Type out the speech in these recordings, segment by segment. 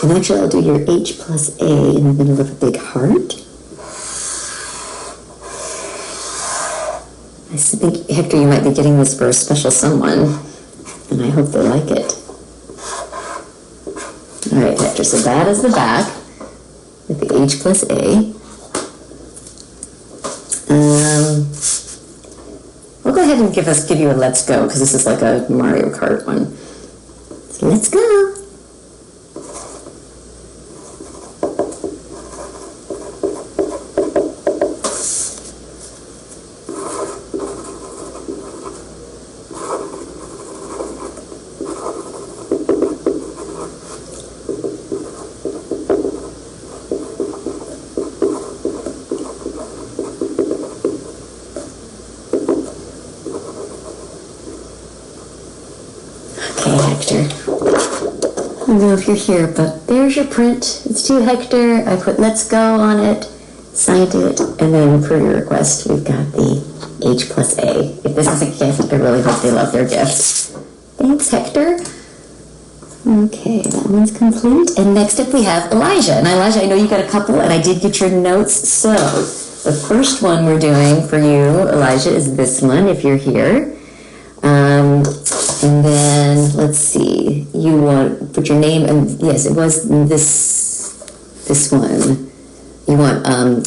And actually, I'll do your H plus A in the middle of a big heart. I think, Hector, you might be getting this for a special someone, and I hope they like it. All right, Hector, so that is the back with the H plus A. We'll go ahead and give you a let's go, because this is like a Mario Kart one. So let's go. Hector. I don't know if you're here, but there's your print. It's to Hector. I put let's go on it, signed it, and then per your request, we've got the H plus A. If this is a gift, I really hope they love their gift. Thanks, Hector. Okay, that one's complete. And next up we have Elijah. And Elijah, I know you got a couple, and I did get your notes. So the first one we're doing for you, Elijah, is this one, if you're here. And then, let's see, you want, put your name, and yes, it was this one. You want, I'm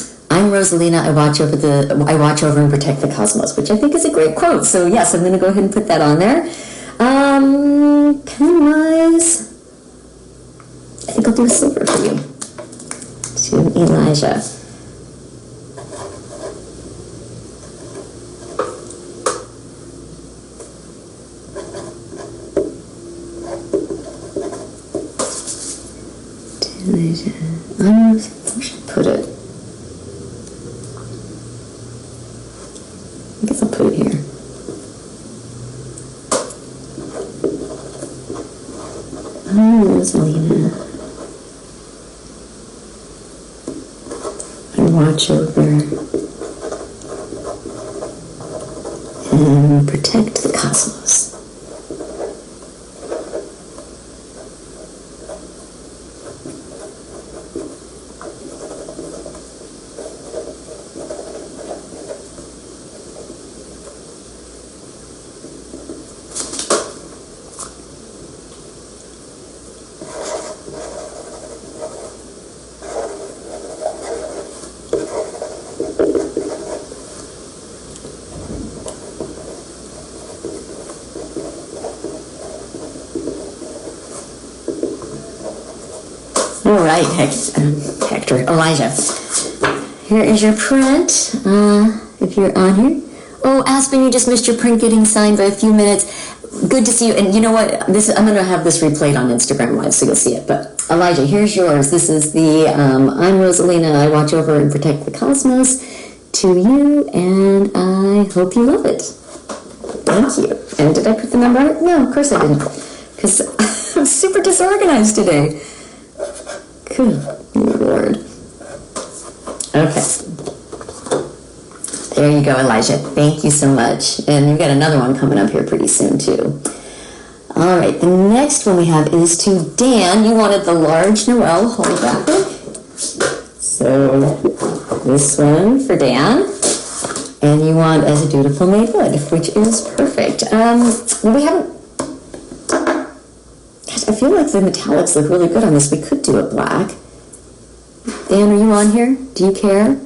Rosalina, I watch over and protect the cosmos, which I think is a great quote. So yes, I'm going to go ahead and put that on there. Pen-wise, I think I'll do a silver for you. To Elijah. Where should I put it? I guess I'll put it here. Oh, Rosalina. I watch over and protect the cosmos. All right, Hector, Elijah. Here is your print, if you're on here. Oh, Aspen, you just missed your print getting signed by a few minutes. Good to see you. And you know what? I'm going to have this replayed on Instagram Live, so you'll see it. But Elijah, here's yours. This is the I'm Rosalina. I watch over and protect the cosmos. To you, and I hope you love it. Thank you. And did I put the number on it? No, of course I didn't, because I'm super disorganized today. Good Lord. Okay. There you go, Elijah. Thank you so much. And you've got another one coming up here pretty soon, too. All right, the next one we have is to Dan. You wanted the large Noel holographic. So this one for Dan. And you want As a Dutiful Made Wood, which is perfect. Well, we haven't... Gosh, I feel like the metallics look really good on this. We could do it black. Dan, are you on here? Do you care?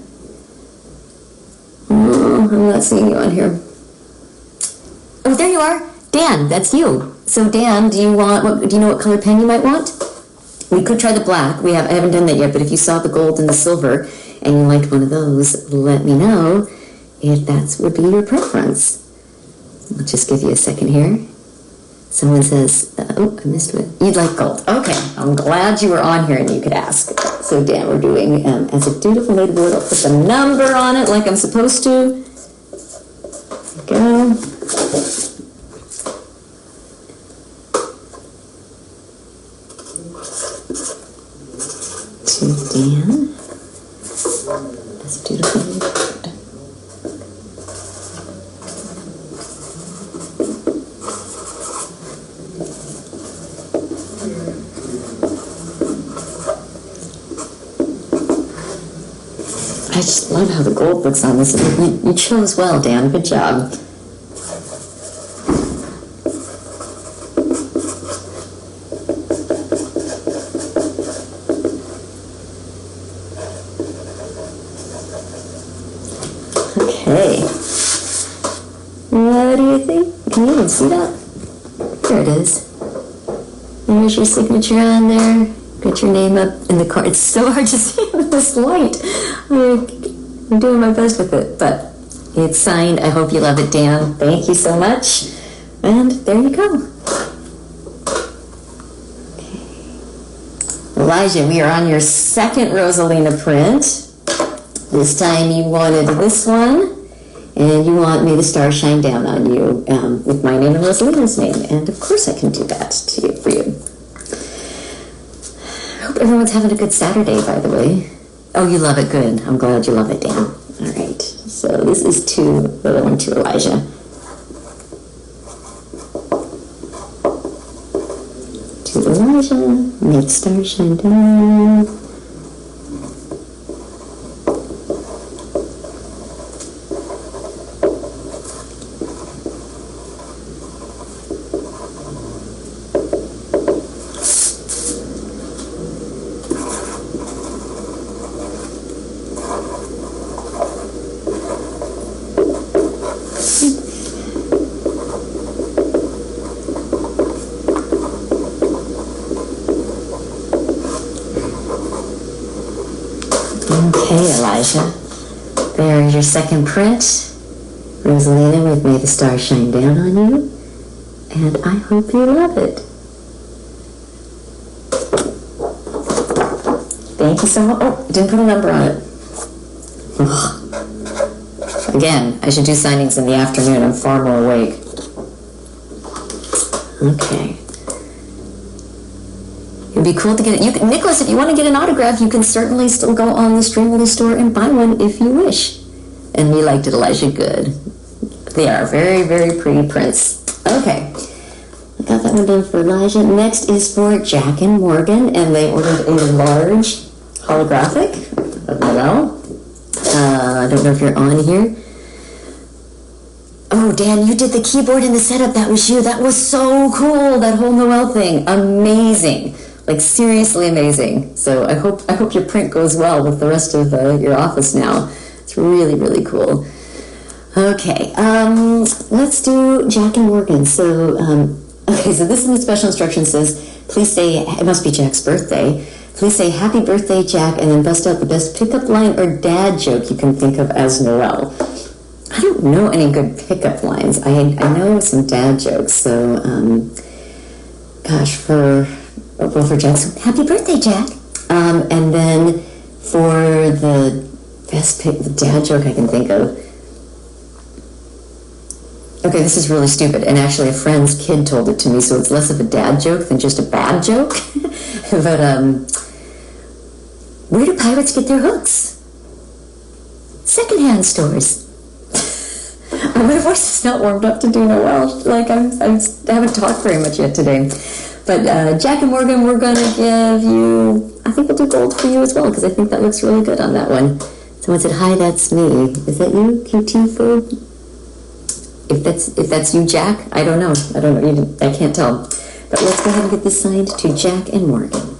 Oh, I'm not seeing you on here. Oh, there you are. Dan, that's you. So Dan, do you know what color pen you might want? We could try the black. I haven't done that yet, but if you saw the gold and the silver and you liked one of those, let me know if that would be your preference. I'll just give you a second here. Someone says, oh, I missed one. You'd like gold. Okay, I'm glad you were on here and you could ask. So Dan, we're doing As a Dutiful Made Wood. I'll put the number on it like I'm supposed to. There we go. To Dan. As a Dutiful Made Wood. I just love how the gold looks on this. You chose well, Dan. Good job. Okay. What do you think? Can you even see that? There it is. There's your signature on there. Get your name up in the card. It's so hard to see with this light. I'm doing my best with it, but it's signed. I hope you love it, Dan. Thank you so much. And there you go. Okay. Elijah, we are on your second Rosalina print. This time you wanted this one, and you want May the Stars Shine Down on You with my name and Rosalina's name. And of course I can do that for you. I hope everyone's having a good Saturday, by the way. Oh, you love it. Good. I'm glad you love it, Dan. All right. So this is the other one to Elijah. To Elijah, May the Stars Shine Down. Okay, Elijah. There is your second print. Rosalina with May the Stars Shine Down on You. And I hope you love it. Thank you so much. Oh, didn't put a number on it. Ugh. Again, I should do signings in the afternoon. I'm far more awake. Okay. It'd be cool to get it. Nicholas, if you want to get an autograph, you can certainly still go on the Streamily store and buy one if you wish. And we liked it, Elijah. Good. They are very, very pretty prints. Okay. I got that one done for Elijah. Next is for Jack and Morgan, and they ordered a large holographic of Noel. I don't know if you're on here. Oh, Dan, you did the keyboard and the setup. That was you. That was so cool, that whole Noel thing. Amazing. Like, seriously amazing. So I hope your print goes well with the rest of your office now. It's really, really cool. Okay, let's do Jack and Morgan. So, okay, so this is the special instruction says, please say, it must be Jack's birthday. Please say, happy birthday, Jack, and then bust out the best pickup line or dad joke you can think of as Noel. I don't know any good pickup lines. I know some dad jokes, so, gosh, for Jack, so happy birthday, Jack. And then for the best dad joke I can think of, okay, this is really stupid, and actually a friend's kid told it to me, so it's less of a dad joke than just a bad joke. But, where do pirates get their hooks? Secondhand stores. My voice is not warmed up to do Noel. Like, I haven't talked very much yet today. But Jack and Morgan, we're going to give you, I think we'll do gold for you as well, because I think that looks really good on that one. Someone said, hi, that's me. Is that you, QT Food? If that's you, Jack, I don't know. I can't tell. But let's go ahead and get this signed to Jack and Morgan.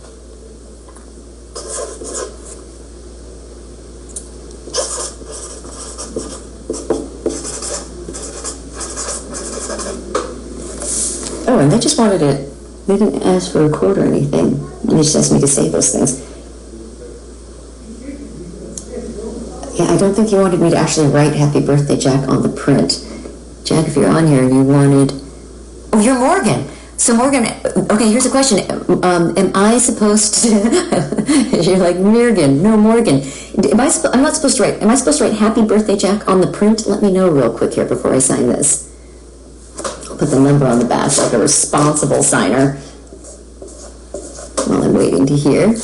Oh, and they just wanted it. They didn't ask for a quote or anything. They just asked me to say those things. Yeah, I don't think you wanted me to actually write Happy Birthday, Jack on the print. Jack, if you're on here, you wanted... Oh, you're Morgan. So Morgan, okay, here's a question. Am I supposed to... You're like, Morgan. No, Morgan. I'm not supposed to write... Am I supposed to write Happy Birthday, Jack on the print? Let me know real quick here before I sign this. I'll put the number on the back like a responsible signer while I'm waiting to hear.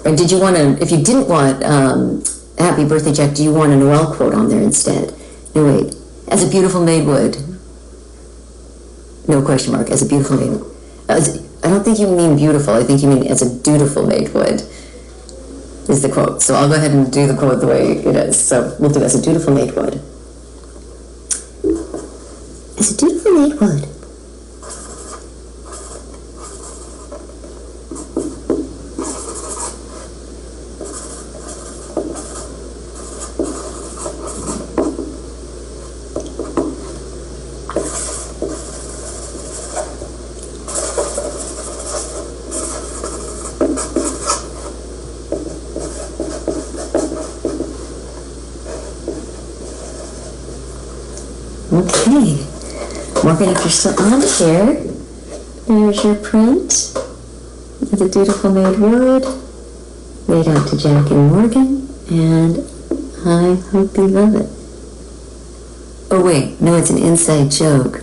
Or did you want to... If you didn't want Happy Birthday, Jack, do you want a Noel quote on there instead? No, wait. As a beautiful maid would. No question mark. As a beautiful maid would. I don't think you mean beautiful. I think you mean as a dutiful maid would. is the quote. So I'll go ahead and do the quote the way it is. So we'll do as a dutiful maid would. As a dutiful maid would. Okay, Morgan, if you're still on here, there's your print. As a dutiful maid would, made out to Jack and Morgan, and I hope you love it. Oh wait, no, it's an inside joke.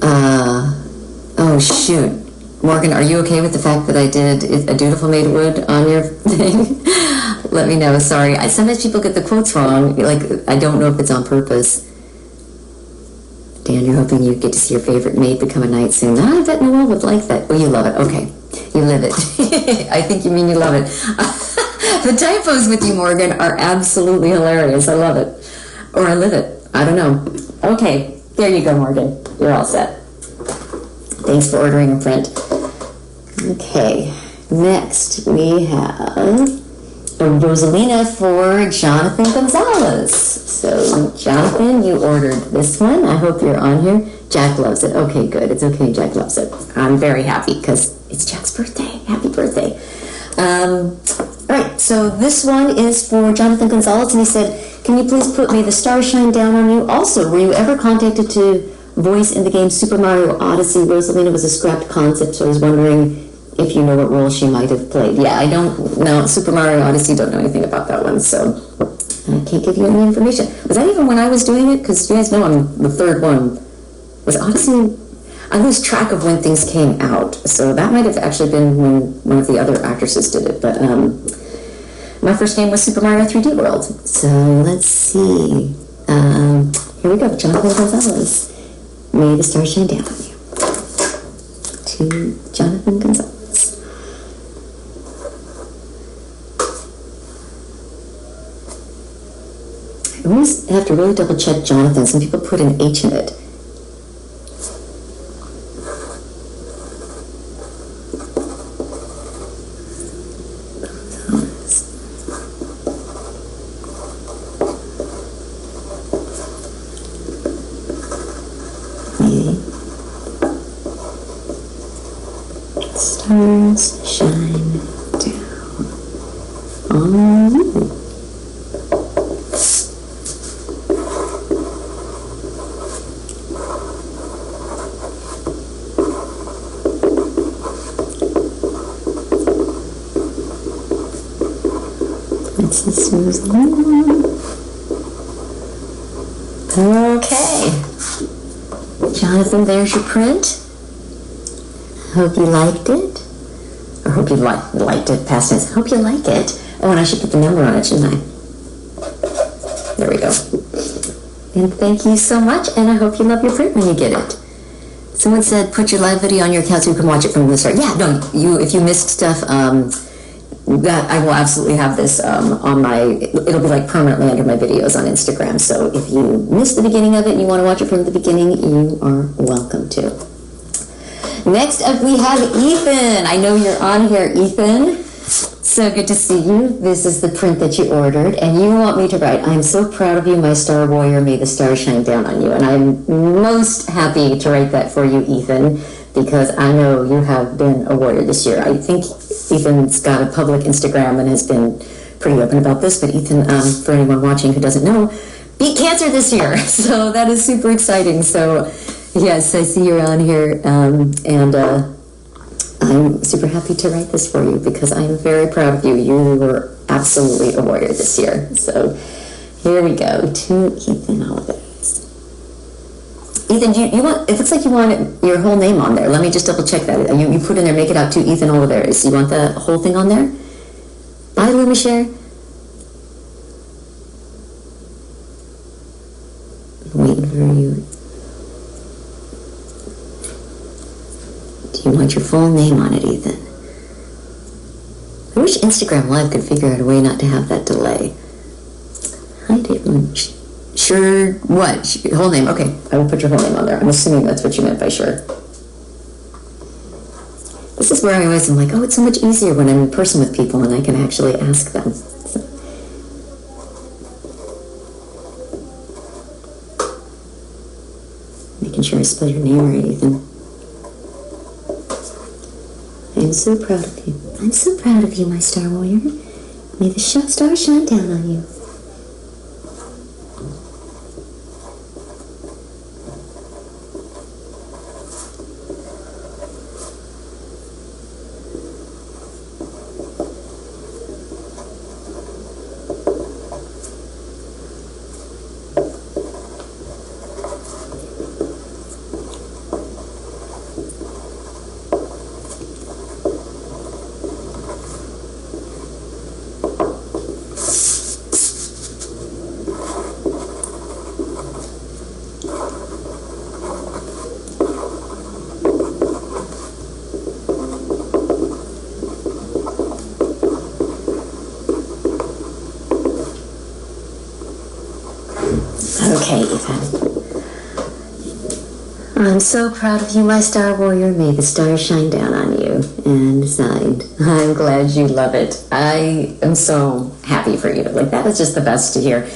Oh shoot. Morgan, are you okay with the fact that I did a dutiful maid would on your thing? Let me know, sorry. Sometimes people get the quotes wrong, like, I don't know if it's on purpose. Dan, you're hoping you get to see your favorite maid become a knight soon. I bet Noel would like that. Oh, you love it, okay. You live it. I think you mean you love it. The typos with you, Morgan, are absolutely hilarious. I love it. Or I live it. I don't know. Okay, there you go, Morgan. You're all set. Thanks for ordering a print. Okay, next we have a Rosalina for Jonathan Gonzalez. So, Jonathan, you ordered this one. I hope you're on here. Jack loves it. Okay, good. It's okay, Jack loves it. I'm very happy because it's Jack's birthday. Happy birthday. All right, so this one is for Jonathan Gonzalez, and he said, can you please put May the Stars Shine Down on You? Also, were you ever contacted to voice in the game Super Mario Odyssey? Rosalina was a scrapped concept, so I was wondering if you know what role she might have played. Yeah, I don't know. Super Mario Odyssey, don't know anything about that one, so I can't give you any information. Was that even when I was doing it? Because you guys know I'm the third one. Was Odyssey? I lose track of when things came out, so that might have actually been when one of the other actresses did it, but my first game was Super Mario 3D World. So let's see. Here we go, Jonathan Gonzalez. May the stars shine down on you. To Jonathan Gonzalez. I always have to really double check Jonathan. Some people put an H in it. Stars shine down on you. This is Susan. Okay. Jonathan, there's your print. Hope you liked it. Or hope you liked it, past tense. Hope you like it. Oh, and I should put the number on it, shouldn't I? There we go. And thank you so much, and I hope you love your print when you get it. Someone said, put your live video on your account so you can watch it from the start. Yeah, no, if you missed stuff, that I will absolutely have this on my, it'll be like permanently under my videos on Instagram. So if you missed the beginning of it and you want to watch it from the beginning, you are welcome to. Next up, we have Ethan. I know you're on here, Ethan. So good to see you. This is the print that you ordered, and you want me to write, I'm so proud of you, my star warrior. May the stars shine down on you. And I'm most happy to write that for you, Ethan, because I know you have been a warrior this year. I think Ethan's got a public Instagram and has been pretty open about this, but Ethan, for anyone watching who doesn't know, beat cancer this year. So that is super exciting. So yes, I see you're on here, and I'm super happy to write this for you because I'm very proud of you. You were absolutely a warrior this year. So here we go to Ethan Oliver. Ethan, you want? It looks like you want your whole name on there. Let me just double check that. You put in there, make it out to Ethan Oliveris. You want the whole thing on there? Bye, Lumashare. Waiting for you. Do you want your full name on it, Ethan? I wish Instagram Live could figure out a way not to have that delay. Hi, David. Sure, what? Whole name. Okay, I will put your whole name on there. I'm assuming that's what you meant by sure. This is where I always am like, oh, it's so much easier when I'm in person with people and I can actually ask them. Making sure I spell your name right, Ethan. I'm so proud of you. I'm so proud of you, my star warrior. May the star shine down on you. Okay, Ethan. I'm so proud of you, my star warrior. May the stars shine down on you. And signed. I'm glad you love it. I am so happy for you. Like, that is just the best to hear.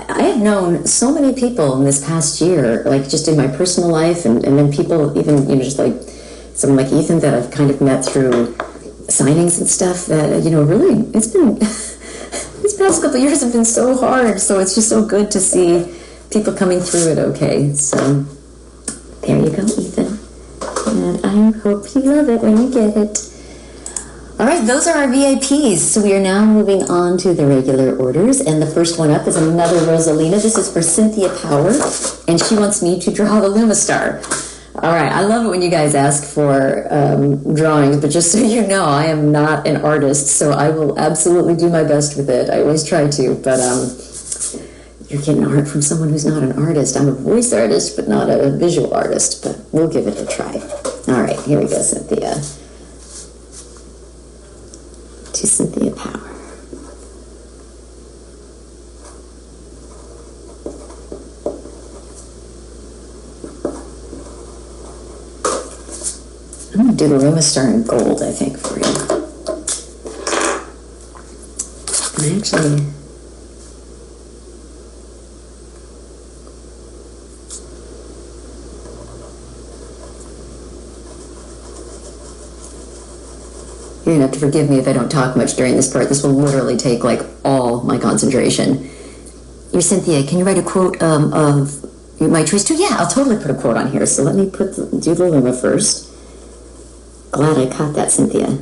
I have known so many people in this past year, like just in my personal life, and then people even, just like someone like Ethan that I've kind of met through signings and stuff that, really, it's been, these past couple of years have been so hard. So it's just so good to see people coming through it okay. So there you go, Ethan. And I hope you love it when you get it. All right, those are our VIPs. So we are now moving on to the regular orders. And the first one up is another Rosalina. This is for Cynthia Power. And she wants me to draw the Luma Star. All right, I love it when you guys ask for drawings. But just so you know, I am not an artist. So I will absolutely do my best with it. I always try to. But you're getting art from someone who's not an artist. I'm a voice artist, but not a visual artist. But we'll give it a try. All right, here we go, Cynthia. To Cynthia Power. I'm going to do the Luma Star in gold, I think, for you. And actually, you're going to have to forgive me if I don't talk much during this part. This will literally take like all my concentration. You're Cynthia. Can you write a quote of my choice too? Yeah, I'll totally put a quote on here. So let me do the Luma first. Glad I caught that, Cynthia.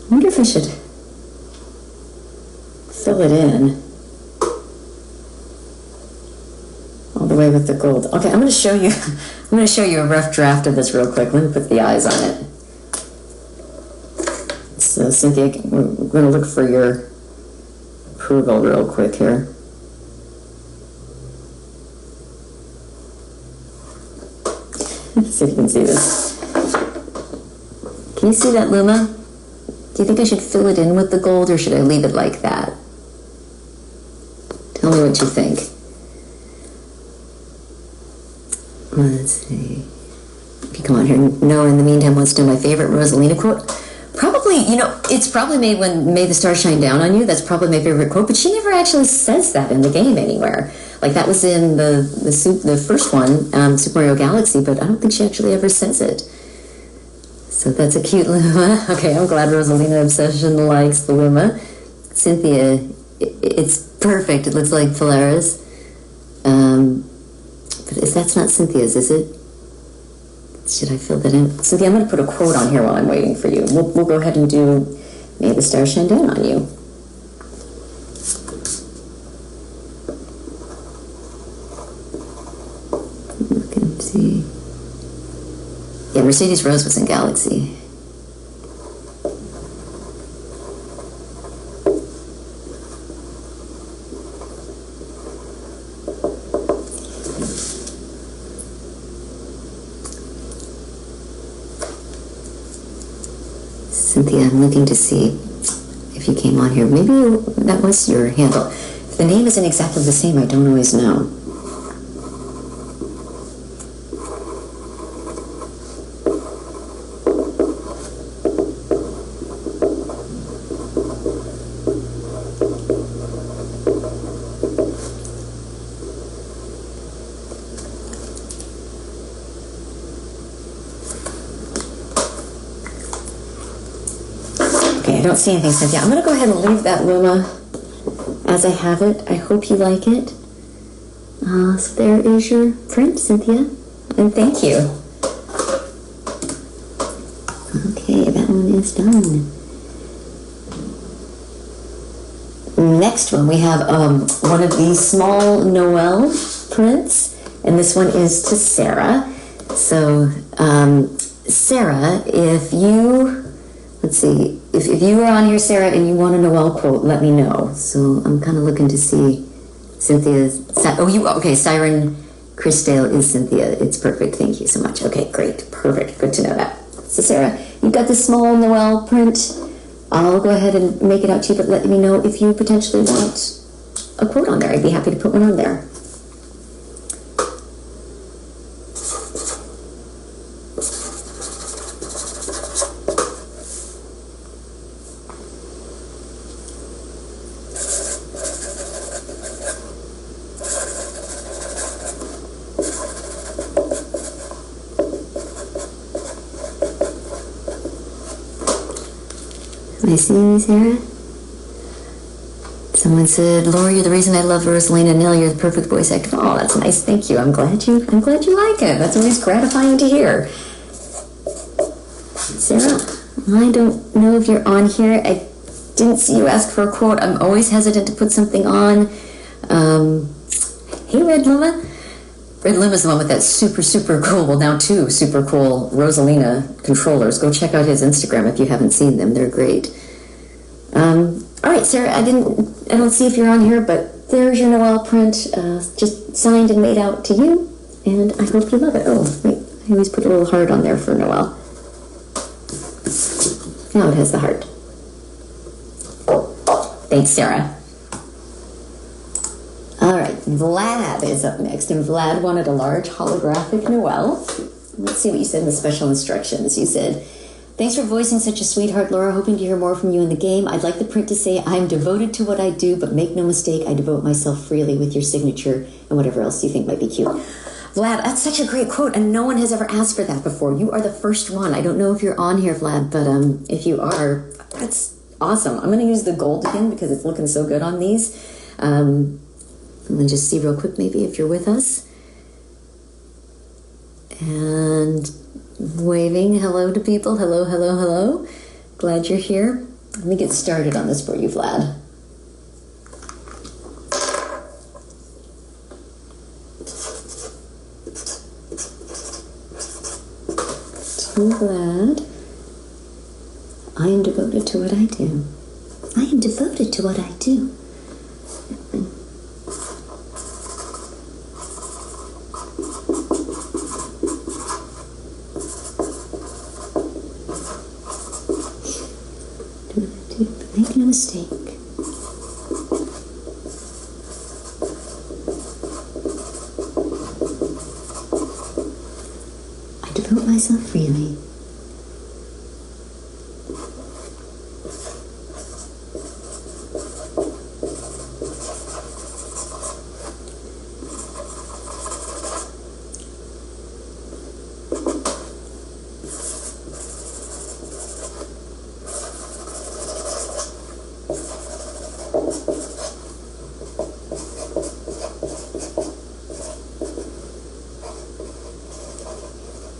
I wonder if I should fill it in all the way with the gold. Okay, I'm going to show you. I'm going to show you a rough draft of this real quick. Let me put the eyes on it. So, Cynthia, we're going to look for your approval real quick here. Let's see if you can see this. Can you see that, Luma? Do you think I should fill it in with the gold, or should I leave it like that? Tell me what you think. Let's see. If you come on here, Noah in the meantime wants to know my favorite Rosalina quote. Probably, it's probably made when May the Stars Shine Down on You. That's probably my favorite quote, but she never actually says that in the game anywhere. Like, that was in the first one, Super Mario Galaxy, but I don't think she actually ever says it. So that's a cute Luma. Okay, I'm glad Rosalina Obsession likes the Luma. Cynthia, it's perfect. It looks like Polaris. But that's not Cynthia's, is it? Should I fill that in? Cynthia, I'm going to put a quote on here while I'm waiting for you. We'll go ahead and do May the Stars Shine Down on You. Look and see. Yeah, Mercedes Rose was in Galaxy. Cynthia, I'm looking to see if you came on here. Maybe that was your handle. If the name isn't exactly the same, I don't always know. Okay, I don't see anything, Cynthia. I'm going to go ahead and leave that Luma as I have it. I hope you like it. So there is your print, Cynthia. And thank you. Okay, that one is done. Next one, we have one of these small Noel prints. And this one is to Sarah. So, Sarah, if you... Let's see, if you were on here, Sarah, and you want a Noel quote, let me know. So I'm kind of looking to see Cynthia's... Okay, Siren Christale is Cynthia. It's perfect. Thank you so much. Okay, great. Perfect. Good to know that. So Sarah, you've got this small Noel print. I'll go ahead and make it out to you, but let me know if you potentially want a quote on there. I'd be happy to put one on there. Am I seeing you, Sarah? Someone said, Laura, you're the reason I love Rosalina Nell. You're the perfect voice actor. Oh, that's nice. Thank you. I'm glad you like it. That's always gratifying to hear. Sarah, I don't know if you're on here. I didn't see you ask for a quote. I'm always hesitant to put something on. Hey, Red Luma. Red Luma's the one with that super cool, well now two super cool Rosalina controllers. Go check out his Instagram if you haven't seen them. They're great. All right, Sarah, I don't see if you're on here, but there's your Noel print, just signed and made out to you, and I hope you love it. Oh, wait, I always put a little heart on there for Noel. Now it has the heart. Thanks, Sarah. All right, Vlad is up next, and Vlad wanted a large holographic Noel. Let's see what you said in the special instructions. You said, thanks for voicing such a sweetheart, Laura. Hoping to hear more from you in the game. I'd like the print to say, I'm devoted to what I do, but make no mistake, I devote myself freely with your signature and whatever else you think might be cute. Vlad, that's such a great quote, and no one has ever asked for that before. You are the first one. I don't know if you're on here, Vlad, but if you are, that's awesome. I'm going to use the gold again because it's looking so good on these. And then just see real quick maybe if you're with us. And waving hello to people. Hello, hello, hello. Glad you're here. Let me get started on this for you, Vlad. To Vlad. I am devoted to what I do. I am devoted to what I do. Make no mistake. I devote myself freely.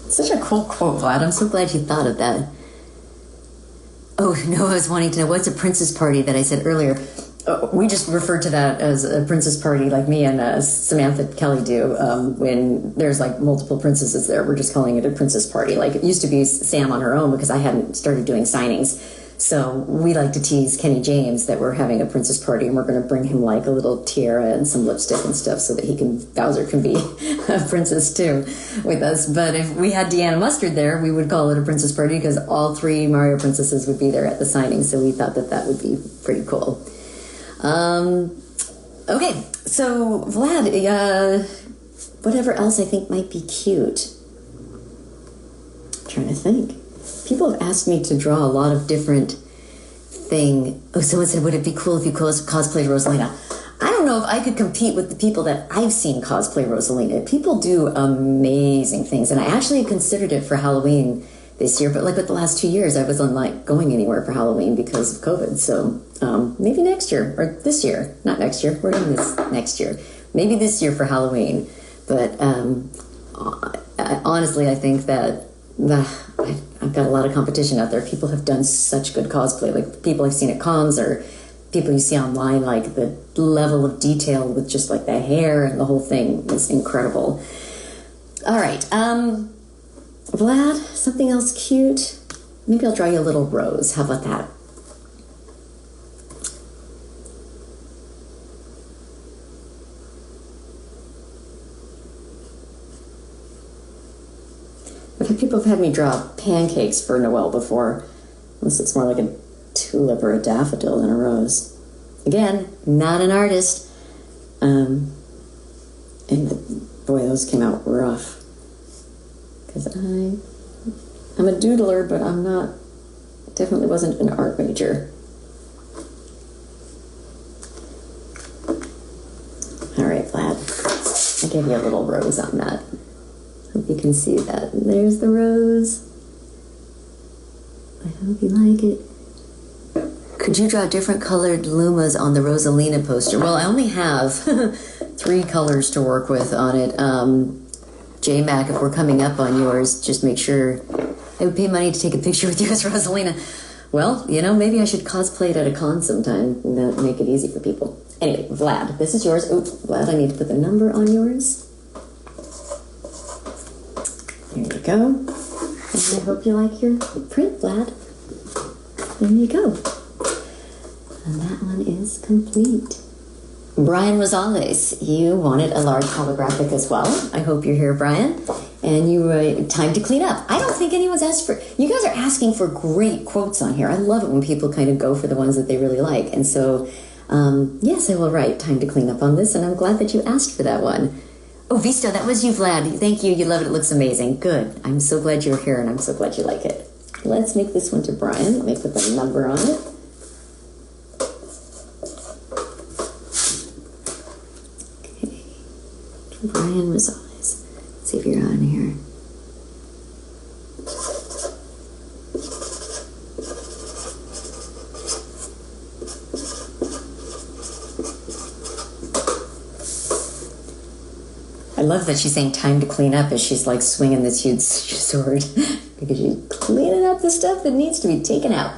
Such a cool quote, Vlad. I'm so glad you thought of that. Oh, Noah was wanting to know, what's a princess party that I said earlier? We just referred to that as a princess party, like me and Samantha Kelly do. When there's like multiple princesses there, we're just calling it a princess party. Like it used to be Sam on her own because I hadn't started doing signings. So we like to tease Kenny James that we're having a princess party and we're going to bring him like a little tiara and some lipstick and stuff so that Bowser can be a princess too with us. But if we had Deanna Mustard there, we would call it a princess party because all 3 Mario princesses would be there at the signing. So we thought that would be pretty cool. Okay, so Vlad, whatever else I think might be cute. I'm trying to think. People have asked me to draw a lot of different thing. Oh, someone said, would it be cool if you cosplayed Rosalina? I don't know if I could compete with the people that I've seen cosplay Rosalina. People do amazing things, and I actually considered it for Halloween this year, but like with the last 2 years, I wasn't like going anywhere for Halloween because of COVID. So maybe next year or this year, not next year. We're doing this next year. Maybe this year for Halloween. But honestly, I think that I've got a lot of competition out there. People have done such good cosplay, like people I've seen at cons or people you see online. Like the level of detail with just like the hair and the whole thing is incredible. All right. Vlad, something else cute? Maybe I'll draw you a little rose. How about that? People have had me draw pancakes for Noel before. This looks more like a tulip or a daffodil than a rose. Again, not an artist. And boy, those came out rough. Because I'm a doodler, but I'm not, definitely wasn't an art major. All right, Vlad, I gave you a little rose on that. Hope you can see that. There's the rose. I hope you like it. Could you draw different colored Lumas on the Rosalina poster? Well, I only have 3 colors to work with on it. J-Mac, if we're coming up on yours, just make sure I would pay money to take a picture with you as Rosalina. Well, you know, maybe I should cosplay it at a con sometime and that make it easy for people. Anyway, Vlad, this is yours. Oh, Vlad, I need to put the number on yours. There you go. And I hope you like your print, Vlad. There you go. And that one is complete. Brian Rosales, you wanted a large holographic as well. I hope you're here, Brian. And you time to clean up. I don't think anyone's asked for... You guys are asking for great quotes on here. I love it when people kind of go for the ones that they really like. And so, yes, I will write time to clean up on this. And I'm glad that you asked for that one. Oh, Vista, that was you, Vlad. Thank you. You love it. It looks amazing. Good. I'm so glad you're here, and I'm so glad you like it. Let's make this one to Brian. Let me put the number on it. Okay. Brian Rosales. Let's see if you're on here. I love that she's saying time to clean up as she's like swinging this huge sword because she's cleaning up the stuff that needs to be taken out.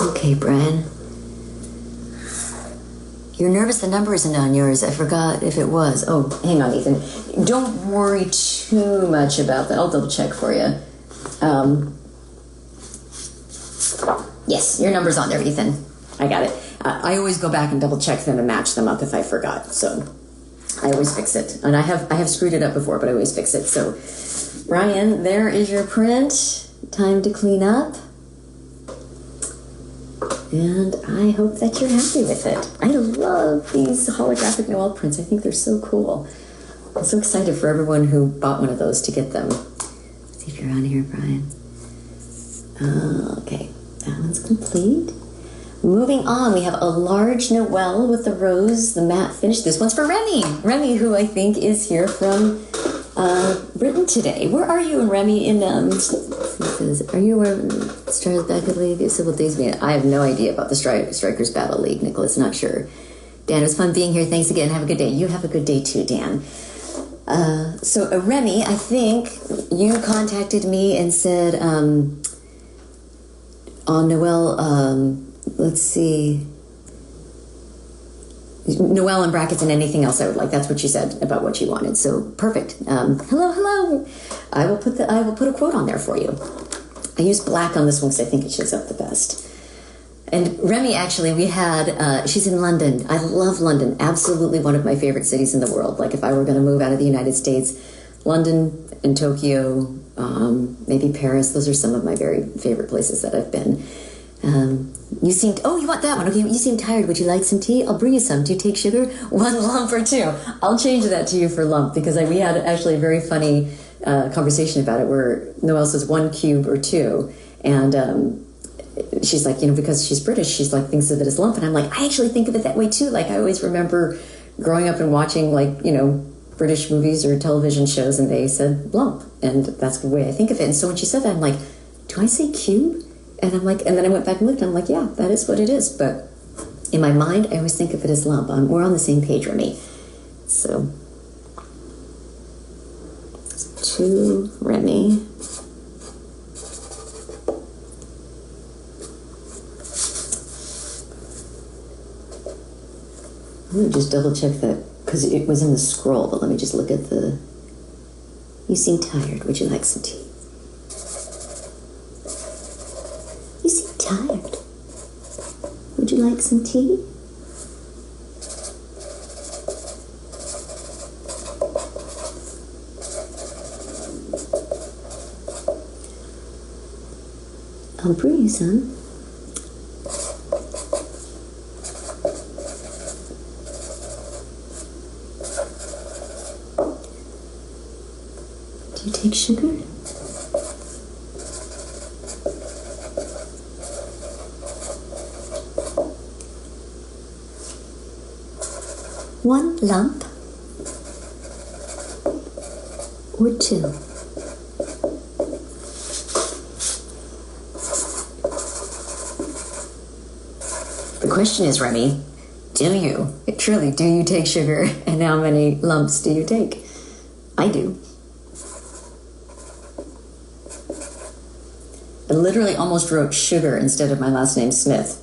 Okay, Brian. You're nervous the number isn't on yours. I forgot if it was. Oh, hang on, Ethan. Don't worry too much about that. I'll double check for you. Yes, your number's on there, Ethan. I got it. I always go back and double check them and match them up if I forgot. So I always fix it. And I have screwed it up before, but I always fix it. So, Brian, there is your print. Time to clean up. And I hope that you're happy with it. I love these holographic Noel prints. I think they're so cool. I'm so excited for everyone who bought one of those to get them. Let's see if you're on here, Brian. Okay, that one's complete. Moving on, we have a large Noel with the rose, the matte finish. This one's for Remy. Remy, who I think is here from written today. Where are you, Remy? In are you aware of Stars Battle League? Civil Days? I have no idea about the Strikers Battle League, Nicholas. Not sure. Dan, it was fun being here. Thanks again. Have a good day. You have a good day too, Dan. So Remy, I think you contacted me and said on Noelle. Let's see. Noelle in brackets and anything else I would like. That's what she said about what she wanted. So perfect. Hello. I will put a quote on there for you. I use black on this one because I think it shows up the best. And Remy, actually, we had, she's in London. I love London. Absolutely one of my favorite cities in the world. Like if I were going to move out of the United States, London and Tokyo, maybe Paris. Those are some of my very favorite places that I've been. You seem, you want that one? Okay, you seem tired. Would you like some tea? I'll bring you some. Do you take sugar? 1 lump or 2? I'll change that to you for lump because we had actually a very funny conversation about it where Noelle says 1 cube or 2. And she's like, because she's British, she's like, thinks of it as lump. And I'm like, I actually think of it that way too. Like I always remember growing up and watching British movies or television shows and they said lump. And that's the way I think of it. And so when she said that, I'm like, do I say cube? And I'm like, and then I went back and looked, and I'm like, yeah, that is what it is. But in my mind, I always think of it as lump. We're on the same page, Remy. So, to Remy. I'm going to just double check that, because it was in the scroll, but let me just look at the... You seem tired. Would you like some tea? You seem tired. Would you like some tea? I'll brew you some. Do you take sugar? One lump or 2? The question is, Remy, do you take sugar, and how many lumps do you take? I do. I literally almost wrote sugar instead of my last name Smith.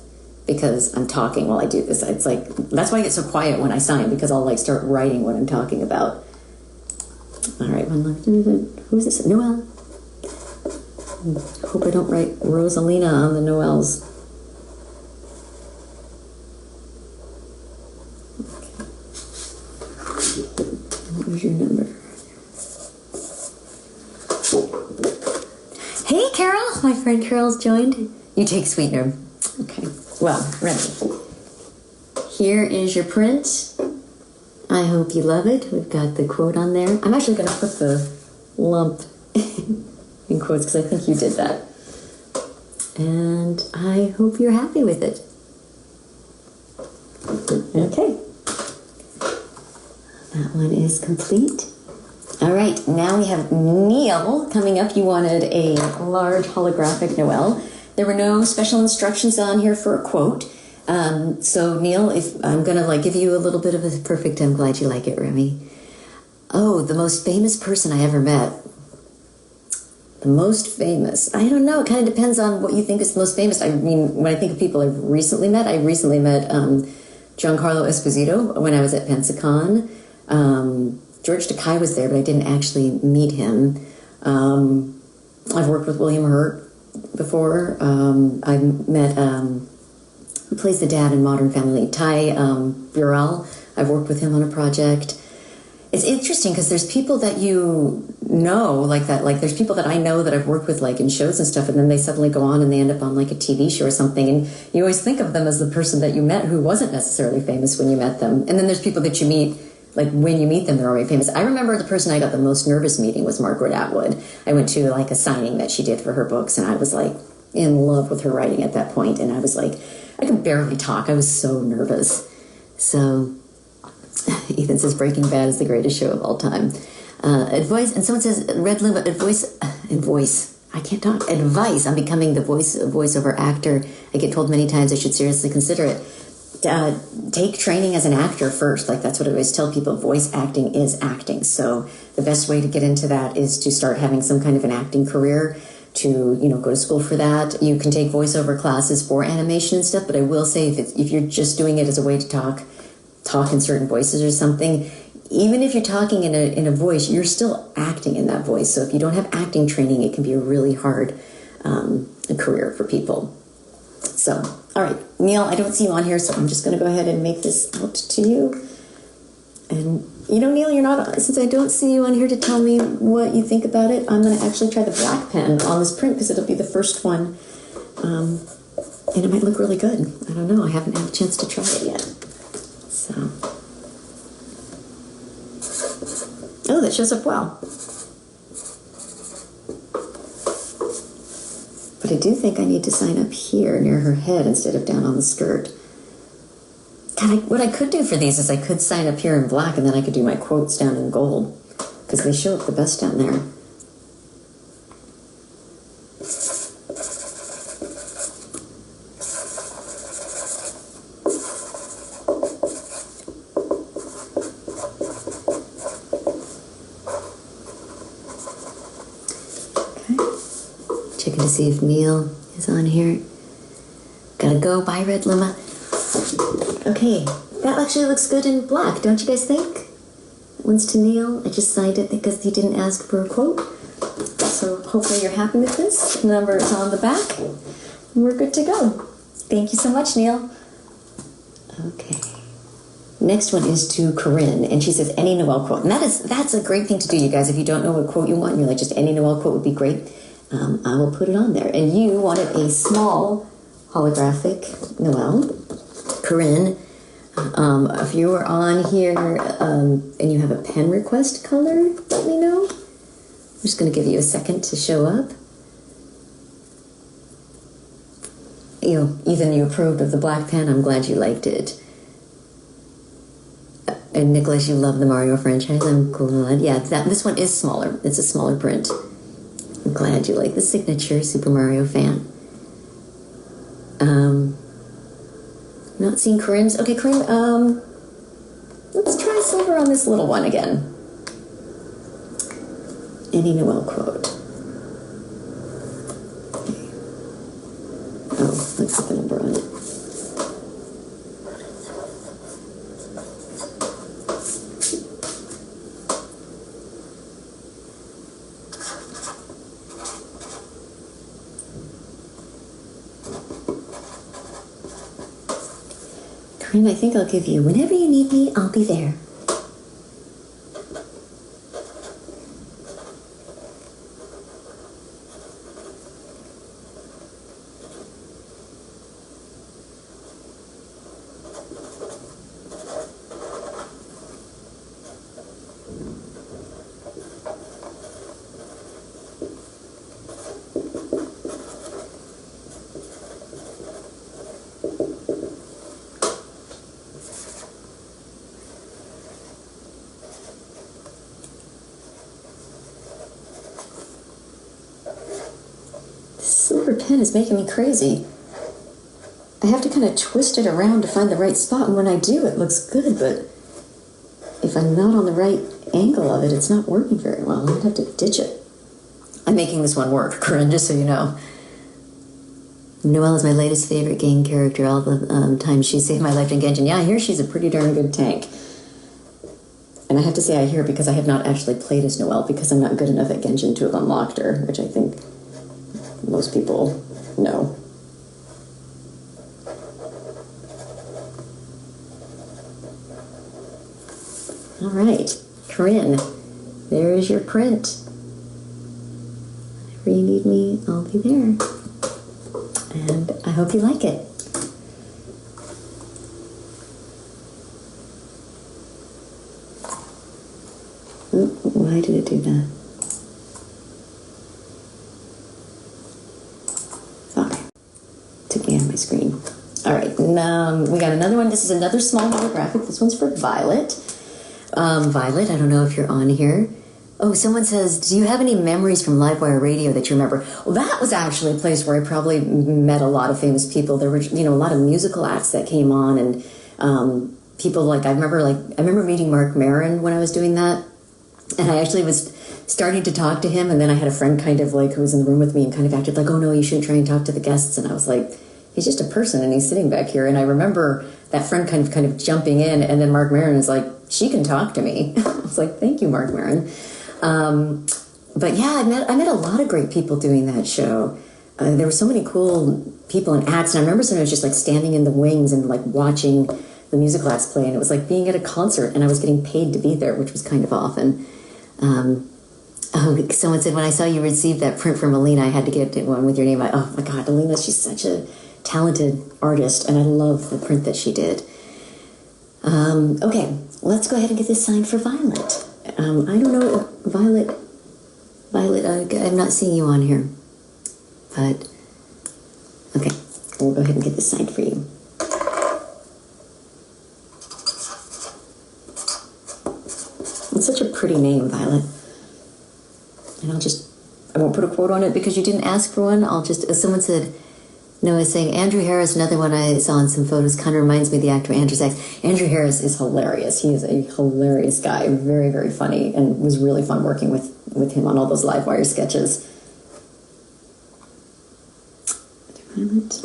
Because I'm talking while I do this. It's like, that's why I get so quiet when I sign, because I'll start writing what I'm talking about. All right, one left. Who's this? Noelle. Hope I don't write Rosalina on the Noelles. Okay. What was your number? Hey, Carol. My friend Carol's joined. You take sweetener. Okay. Well, Remy, here is your print. I hope you love it. We've got the quote on there. I'm actually going to put the lump in quotes because I think you did that. And I hope you're happy with it. Okay. That one is complete. All right, now we have Neil coming up. You wanted a large holographic Noelle. There were no special instructions on here for a quote. So Neil, if I'm going to give you a little bit of a perfect, I'm glad you like it, Remy. Oh, the most famous person I ever met. The most famous. I don't know. It kind of depends on what you think is the most famous. I mean, when I think of people I've recently met, Giancarlo Esposito when I was at Pensacon. George Takei was there, but I didn't actually meet him. I've worked with William Hurt before. I've met who plays the dad in Modern Family, Ty Burrell. I've worked with him on a project. It's interesting because there's people that you know like that. Like there's people that I know that I've worked with in shows and stuff, and then they suddenly go on and they end up on a TV show or something, and you always think of them as the person that you met who wasn't necessarily famous when you met them. And then there's people that you meet, when you meet them, they're already famous. I remember the person I got the most nervous meeting was Margaret Atwood. I went to a signing that she did for her books, and I was in love with her writing at that point, and I was I could barely talk. I was so nervous. So Ethan says Breaking Bad is the greatest show of all time. Advice, and someone says, Red Luma, advice. I can't talk. Advice on becoming the voiceover actor. I get told many times I should seriously consider it. Take training as an actor first. Like, that's what I always tell people. Voice acting is acting. So the best way to get into that is to start having some kind of an acting career, to, go to school for that. You can take voiceover classes for animation and stuff, but I will say if you're just doing it as a way to talk in certain voices or something, even if you're talking in a voice, you're still acting in that voice. So if you don't have acting training, it can be a really hard career for people. So, all right, Neil, I don't see you on here, so I'm just going to go ahead and make this out to you. And, Neil, you're not, since I don't see you on here to tell me what you think about it, I'm going to actually try the black pen on this print because it'll be the first one. And it might look really good. I don't know. I haven't had a chance to try it yet. So. Oh, that shows up well. But I do think I need to sign up here near her head instead of down on the skirt. God, what I could do for these is I could sign up here in black and then I could do my quotes down in gold because they show up the best down there. Checking to see if Neil is on here. Gotta go. Bye, Red Luma. Okay, that actually looks good in black, don't you guys think? That one's to Neil. I just signed it because he didn't ask for a quote. So hopefully you're happy with this. The number is on the back. And we're good to go. Thank you so much, Neil. Okay. Next one is to Corinne, and she says, any Noel quote. And that's a great thing to do, you guys. If you don't know what quote you want, you're like, just any Noel quote would be great. I will put it on there. And you wanted a small holographic Noel. Corinne, if you are on here and you have a pen request color, let me know. I'm just going to give you a second to show up. Ethan, you approved of the black pen. I'm glad you liked it. And Nicholas, you love the Mario franchise. I'm glad. Yeah, this one is smaller. It's a smaller print. I'm glad you like the signature Super Mario fan. Not seeing Corinne's. Okay, Corinne, let's try silver on this little one again. Any Noel quote. Okay. Oh, let's put the number on it. Corinne, I think I'll give you, whenever you need me, I'll be there. Silver pen is making me crazy. I have to kind of twist it around to find the right spot, and when I do, it looks good, but if I'm not on the right angle of it, it's not working very well. I'm going to have to ditch it. I'm making this one work, Corinne, just so you know. Noelle is my latest favorite game character. All the time she saved my life in Genshin. Yeah, I hear she's a pretty darn good tank. And I have to say I hear because I have not actually played as Noelle because I'm not good enough at Genshin to have unlocked her, which I think most people know. All right, Corinne, there is your print. Whenever you need me, I'll be there. And I hope you like it. Ooh, why did it do that? Okay. Took me out of my screen. All right, we got another one. This is another small holographic. This one's for Violet. Violet, I don't know if you're on here. Oh, someone says, do you have any memories from Livewire Radio that you remember? Well, that was actually a place where I probably met a lot of famous people. There were, a lot of musical acts that came on, and people I remember meeting Mark Maron when I was doing that, and I actually was starting to talk to him, and then I had a friend kind of who was in the room with me and kind of acted like, oh no, you shouldn't try and talk to the guests, and I was like, he's just a person and he's sitting back here. And I remember that friend kind of jumping in, and then Mark Maron was like, she can talk to me. I was like, thank you, Mark Maron. But yeah, I met a lot of great people doing that show. There were so many cool people and acts, and I remember sometimes just standing in the wings and watching the musical acts play, and it was like being at a concert, and I was getting paid to be there, which was kind of often. Someone said, when I saw you receive that print from Alina, I had to get one with your name. Oh my God, Alina, she's such a talented artist, and I love the print that she did. Okay, let's go ahead and get this signed for Violet. I don't know, Violet, I'm not seeing you on here, but okay, we'll go ahead and get this signed for you. It's such a pretty name, Violet. And I won't put a quote on it because you didn't ask for one. As someone said, Noah saying, Andrew Harris, another one I saw in some photos, kind of reminds me of the actor Andrew Sachs. Andrew Harris is hilarious. He is a hilarious guy, very, very funny, and was really fun working with him on all those Livewire sketches. Violet.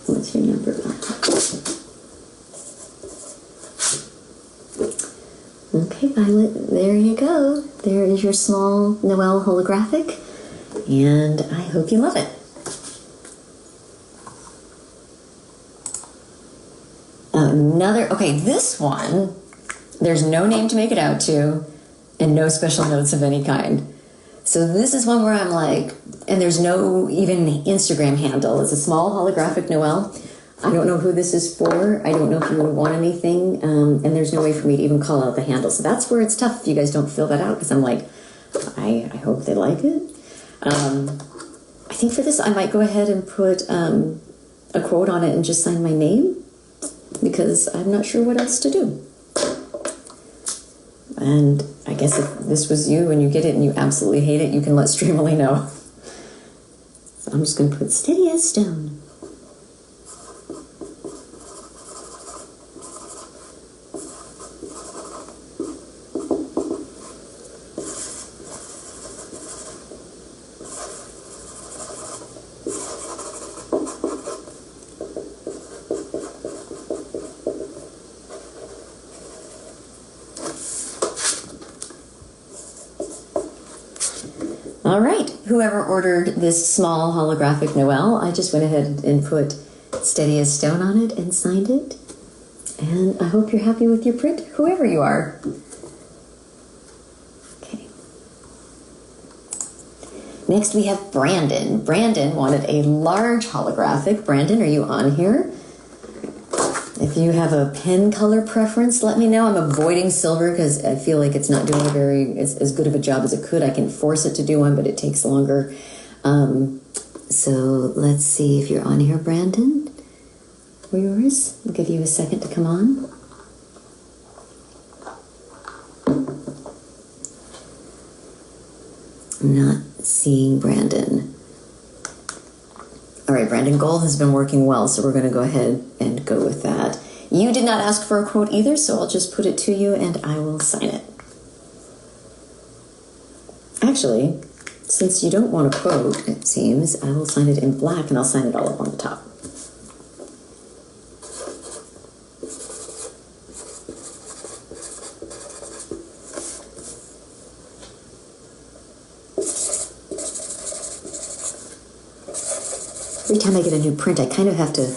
What's your number? Okay, Violet, there you go. There is your small Noel holographic, and I hope you love it. This one, there's no name to make it out to, and no special notes of any kind. So this is one where I'm like, and there's no even Instagram handle. It's a small holographic Noel. I don't know who this is for. I don't know if you would want anything. And there's no way for me to even call out the handle. So that's where it's tough if you guys don't fill that out, because I'm like, I hope they like it. I think for this, I might go ahead and put a quote on it and just sign my name, because I'm not sure what else to do. And I guess if this was you and you get it and you absolutely hate it, you can let Streamily know. So I'm just going to put steady as stone. All right, whoever ordered this small holographic Noel, I just went ahead and put steady as stone on it and signed it. And I hope you're happy with your print, whoever you are. Okay. Next we have Brandon. Brandon wanted a large holographic. Brandon, are you on here? If you have a pen color preference, let me know. I'm avoiding silver because I feel like it's not doing as good of a job as it could. I can force it to do one, but it takes longer. So let's see if you're on here, Brandon. Or yours? I'll give you a second to come on. I'm not seeing Brandon. All right, Brandon, gold has been working well, so we're going to go ahead and go with that. You did not ask for a quote either, so I'll just put it to you and I will sign it. Actually, since you don't want a quote, it seems, I will sign it in black and I'll sign it all up on the top. Every time I get a new print, I kind of have to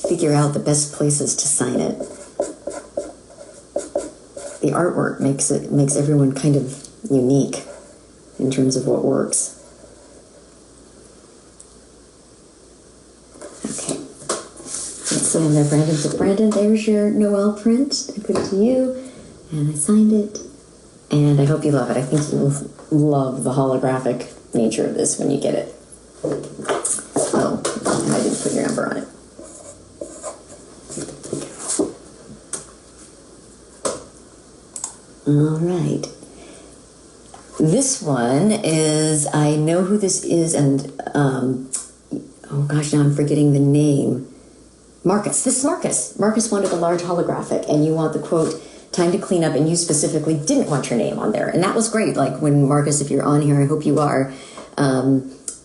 figure out the best places to sign it. The artwork makes everyone kind of unique in terms of what works. Okay. Let's sign there, Brandon. So Brandon, there's your Noel print. I put it to you, and I signed it. And I hope you love it. I think you'll love the holographic nature of this when you get it. Oh, and I didn't put your number on it. All right. This one is, I know who this is, and, oh gosh, now I'm forgetting the name. Marcus. This is Marcus. Marcus wanted a large holographic, and you want the quote, time to clean up, and you specifically didn't want your name on there. And that was great. Like when Marcus, if you're on here, I hope you are,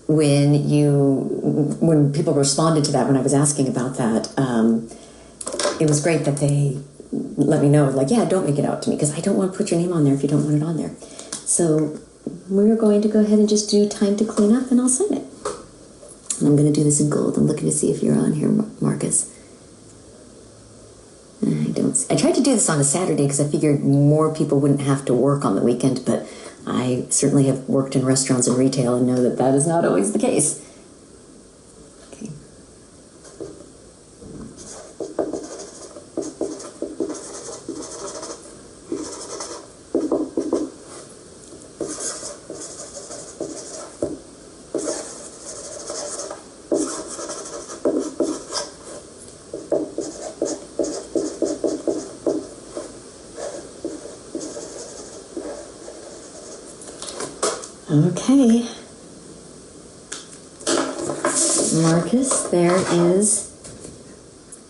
when people responded to that, when I was asking about that, it was great that they let me know, like, yeah, don't make it out to me, because I don't want to put your name on there if you don't want it on there. So we're going to go ahead and just do time to clean up, and I'll sign it. And I'm going to do this in gold. I'm looking to see if you're on here, Marcus. I tried to do this on a Saturday because I figured more people wouldn't have to work on the weekend, but I certainly have worked in restaurants and retail and know that that is not always the case. Okay. Okay, Marcus, there is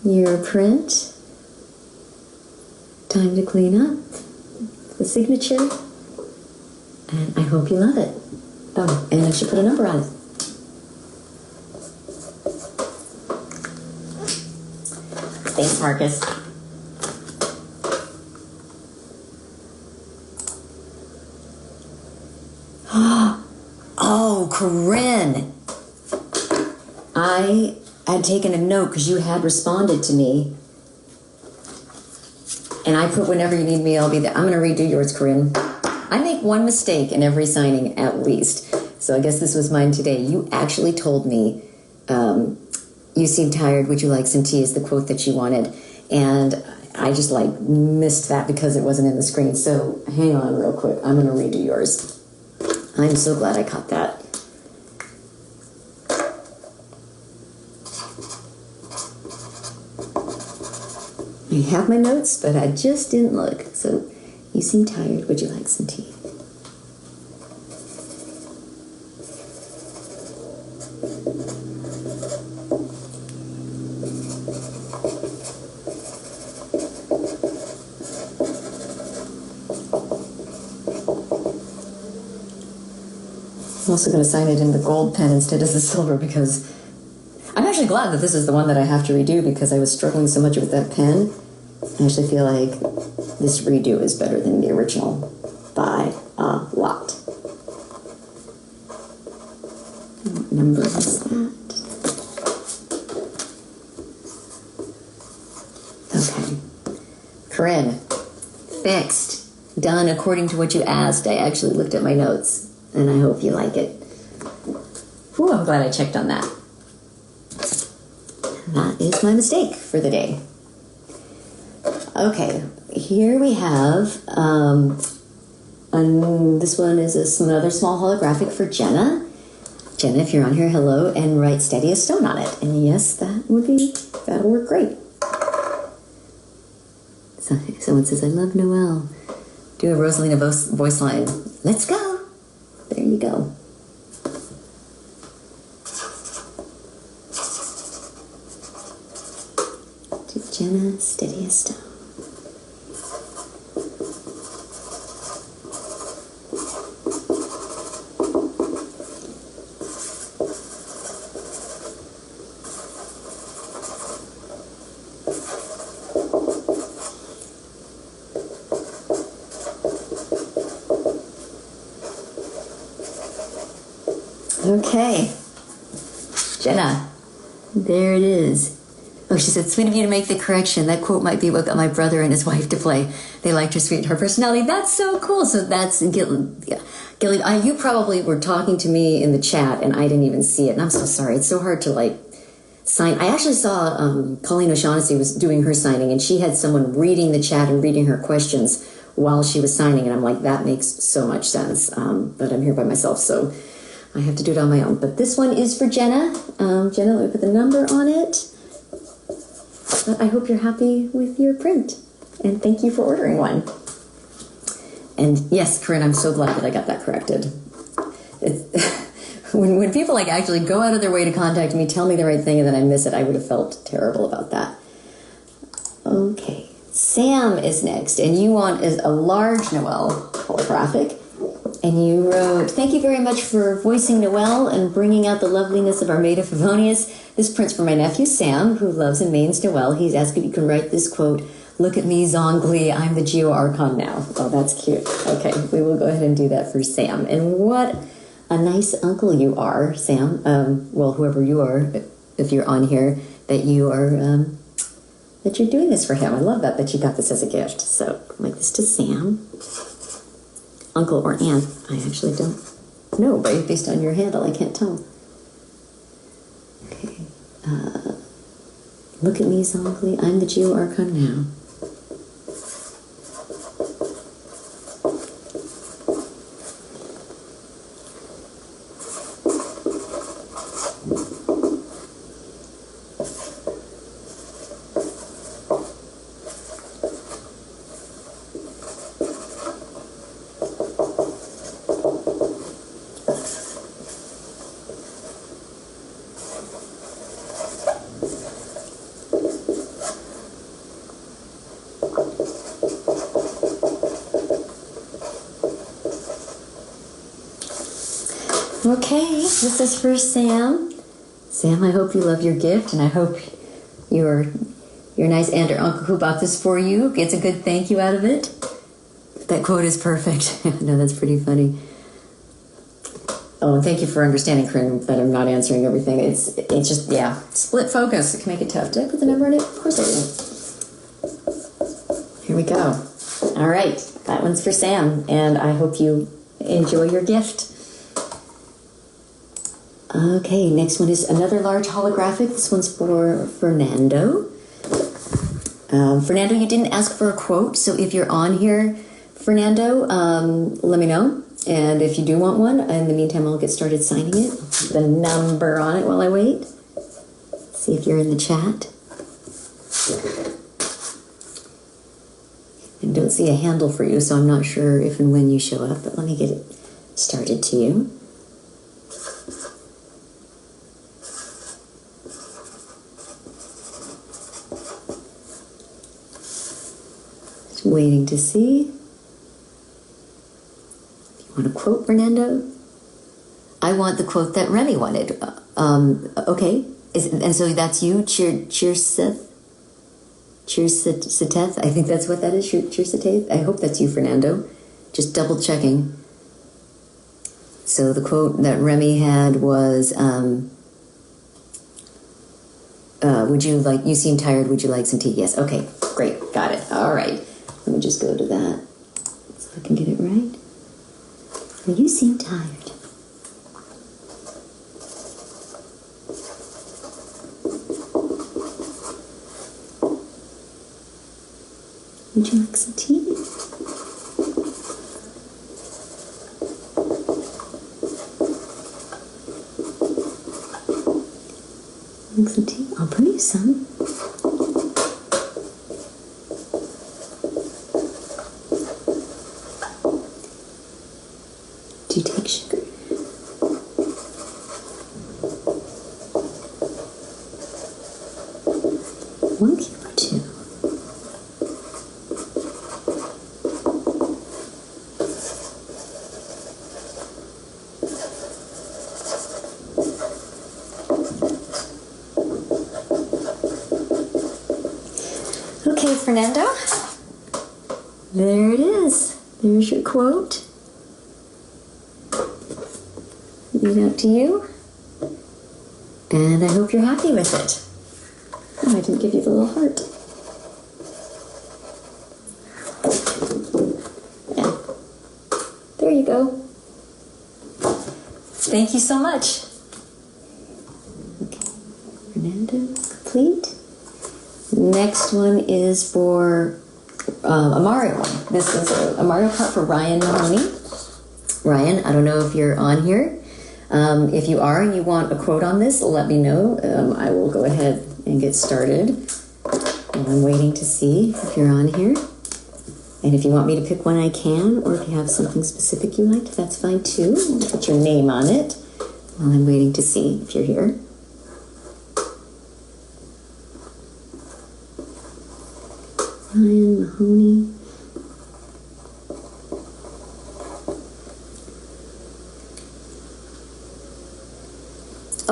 your print. Time to clean up. The signature. And I hope you love it. Oh, and I should put a number on it. Thanks, Marcus. Oh, Corinne. I had taken a note because you had responded to me. And I put, whenever you need me, I'll be there. I'm going to redo yours, Corinne. I make one mistake in every signing at least. So I guess this was mine today. You actually told me, you seem tired, would you like some tea, is the quote that you wanted. And I just missed that because it wasn't in the screen. So hang on real quick. I'm going to redo yours. I'm so glad I caught that. I have my notes, but I just didn't look. So, you seem tired. Would you like some tea? I'm also going to sign it in the gold pen instead of the silver because I'm actually glad that this is the one that I have to redo because I was struggling so much with that pen. I actually feel like this redo is better than the original by a lot. What number is that? Okay. Corinne, fixed. Done according to what you asked. I actually looked at my notes. And I hope you like it. Ooh, I'm glad I checked on that. That is my mistake for the day. Okay, here we have, this one is another small holographic for Jenna. Jenna, if you're on here, hello, and write steady as stone on it. And yes, that'll work great. So, someone says, I love Noelle. Do a Rosalina voice line. Let's go. There you go. To Jenna, steady as stone. Okay, Jenna, there it is. Oh, she said, sweet of you to make the correction. That quote might be what got my brother and his wife to play. They liked her personality. That's so cool. So that's Gilly. You probably were talking to me in the chat and I didn't even see it. And I'm so sorry. It's so hard to sign. I actually saw Colleen O'Shaughnessy was doing her signing and she had someone reading the chat and reading her questions while she was signing, and I'm like, that makes so much sense. But I'm here by myself, so I have to do it on my own. But this one is for Jenna. Jenna, let me put the number on it. But I hope you're happy with your print, and thank you for ordering one. And yes, Corinne, I'm so glad that I got that corrected. When people like actually go out of their way to contact me, tell me the right thing, and then I miss it, I would have felt terrible about that. Okay, Sam is next, and you want is a large Noelle holographic. And you wrote, thank you very much for voicing Noelle and bringing out the loveliness of our maid of Favonius. This print's for my nephew, Sam, who loves and mains Noelle. He's asked if you can write this quote, look at me, Zongli, I'm the Geo Archon now. Oh, that's cute. Okay, we will go ahead and do that for Sam. And what a nice uncle you are, Sam. Well, whoever you are, if you're on here, that you are, that you're doing this for him. I love that you got this as a gift. So, like this to Sam. Uncle or aunt, I actually don't know, but based on your handle, I can't tell. Okay. Look at me, Zongli. I'm the Geo Archon now. Okay, this is for Sam. Sam, I hope you love your gift, and I hope your nice aunt or uncle who bought this for you gets a good thank you out of it. That quote is perfect. No, that's pretty funny. Oh, and thank you for understanding, Corinne, that I'm not answering everything. It's just, yeah, split focus. It can make it tough. Did I put the number on it? Of course I did. Here we go. All right, that one's for Sam, and I hope you enjoy your gift. Okay, next one is another large holographic. This one's for Fernando. Fernando, you didn't ask for a quote, so if you're on here, Fernando, let me know. And if you do want one, in the meantime, I'll get started signing it. I'll put the number on it while I wait. See if you're in the chat. And don't see a handle for you, so I'm not sure if and when you show up, but let me get it started to you. Just waiting to see. Want a quote, Fernando? I want the quote that Remy wanted. Okay. And so that's you? Cheerseth? Cheerseth? I think that's what that is. Cheerseth? I hope that's you, Fernando. Just double checking. So the quote that Remy had was, you seem tired, would you like some tea? Yes. Okay, great. Got it. All right. Let me just go to that so I can get it right. Well, you seem tired. Would you like some tea? Like some tea? I'll bring you some. Do you take sugar? One cube or two? Okay, Fernando. There it is. There's your quote. Leave it up to you. And I hope you're happy with it. Oh, I didn't give you the little heart. Yeah. There you go. Thank you so much. Okay. Fernando, complete. Next one is for a Mario one. This is a Mario Kart for Ryan Mahoney. Ryan, I don't know if you're on here. If you are and you want a quote on this, let me know. I will go ahead and get started. And I'm waiting to see if you're on here. And if you want me to pick one, I can. Or if you have something specific you like, that's fine too. Put your name on it while I'm waiting to see if you're here. Ryan Mahoney.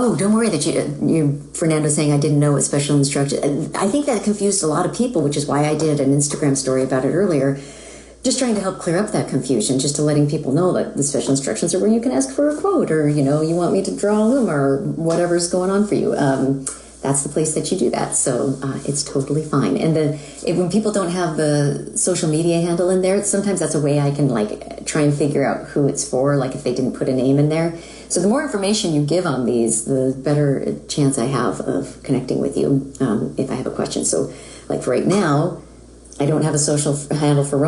Oh, don't worry that you Fernando saying I didn't know what special instructions. I think that confused a lot of people, which is why I did an Instagram story about it earlier. Just trying to help clear up that confusion, just to letting people know that the special instructions are where you can ask for a quote, or, you know, you want me to draw a Luma, or whatever's going on for you. That's the place that you do that, so it's totally fine. And when people don't have the social media handle in there, sometimes that's a way I can like try and figure out who it's for, like if they didn't put a name in there. So the more information you give on these, the better chance I have of connecting with you if I have a question. So like right now, I don't have a social handle for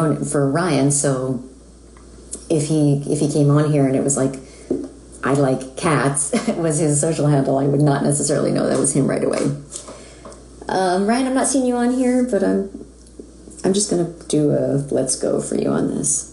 Ryan, so if he came on here and it was like, I like cats, was his social handle, I would not necessarily know that was him right away. Ryan, I'm not seeing you on here, but I'm just going to do a let's go for you on this.